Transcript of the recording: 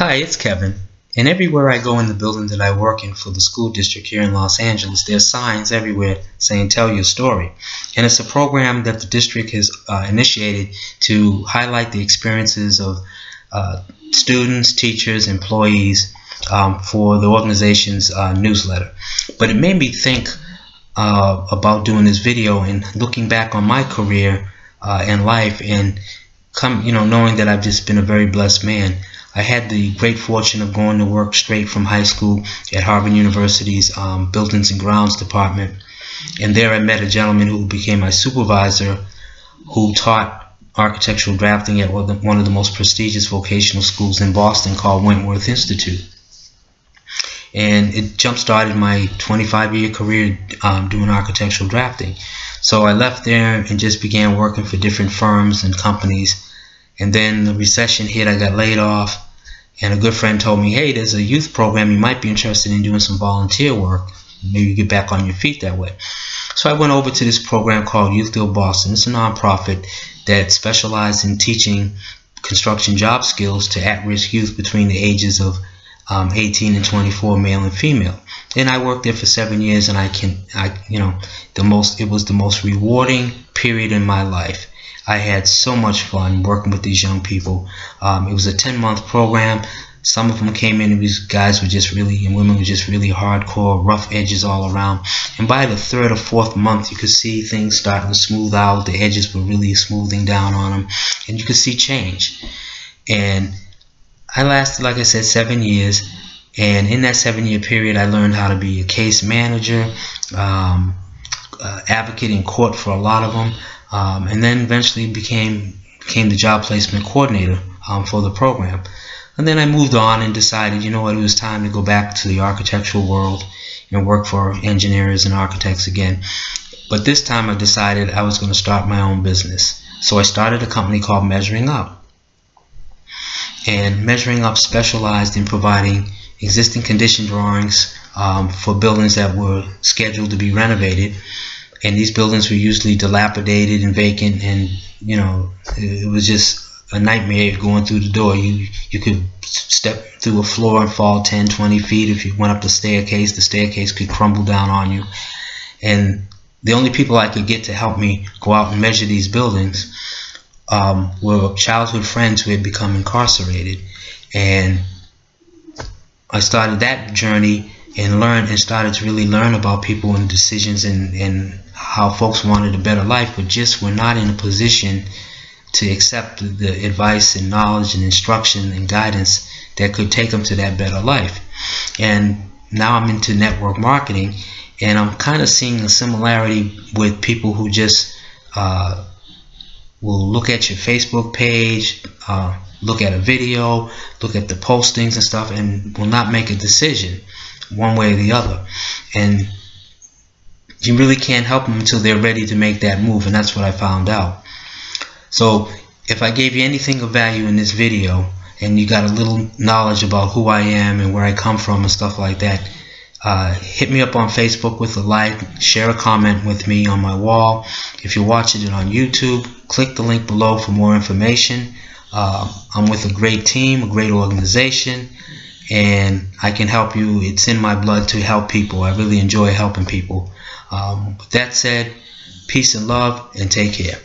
Hi, it's Kevin, and everywhere I go in the building that I work in for the school district here in Los Angeles, there's signs everywhere saying "Tell Your Story." And it's a program that the district has initiated to highlight the experiences of students, teachers, employees for the organization's newsletter. But it made me think about doing this video and looking back on my career and life, and knowing that I've just been a very blessed man. I had the great fortune of going to work straight from high school at Harvard University's Buildings and Grounds Department, and there I met a gentleman who became my supervisor, who taught architectural drafting at one of the most prestigious vocational schools in Boston called Wentworth Institute. And it jump-started my 25-year career doing architectural drafting. So I left there and just began working for different firms and companies. And then the recession hit, I got laid off, and a good friend told me, hey, there's a youth program, you might be interested in doing some volunteer work. Maybe you get back on your feet that way. So I went over to this program called Youth Build Boston. It's a nonprofit that specializes in teaching construction job skills to at-risk youth between the ages of 18 and 24, male and female. And I worked there for 7 years, and it was the most rewarding period in my life. I had so much fun working with these young people. It was a 10-month program. Some of them came in, and these guys were just really, and women were just really hardcore, rough edges all around. And by the third or fourth month, you could see things starting to smooth out. The edges were really smoothing down on them, and you could see change. And I lasted, like I said, 7 years. And in that 7-year period, I learned how to be a case manager, advocate in court for a lot of them. And then eventually became the job placement coordinator for the program. And then I moved on and decided, you know what, it was time to go back to the architectural world and work for engineers and architects again. But this time I decided I was going to start my own business. So I started a company called Measuring Up. And Measuring Up specialized in providing existing condition drawings for buildings that were scheduled to be renovated. And these buildings were usually dilapidated and vacant, and it was just a nightmare going through the door. You could step through a floor and fall 10, 20 feet. If you went up the staircase could crumble down on you. And the only people I could get to help me go out and measure these buildings were childhood friends who had become incarcerated. And I started that journey and started to really learn about people and decisions and how folks wanted a better life, but just were not in a position to accept the advice and knowledge and instruction and guidance that could take them to that better life. And now I'm into network marketing, and I'm kind of seeing a similarity with people who just will look at your Facebook page, look at a video, look at the postings and stuff, and will not make a decision one way or the other. And you really can't help them until they're ready to make that move, and that's what I found out. So if I gave you anything of value in this video, and you got a little knowledge about who I am and where I come from and stuff like that, hit me up on Facebook with a like, share a comment with me on my wall. If you're watching it on YouTube, click the link below for more information. I'm with a great team, a great organization, and I can help you. It's in my blood to help people. I really enjoy helping people. With that said, peace and love, and take care.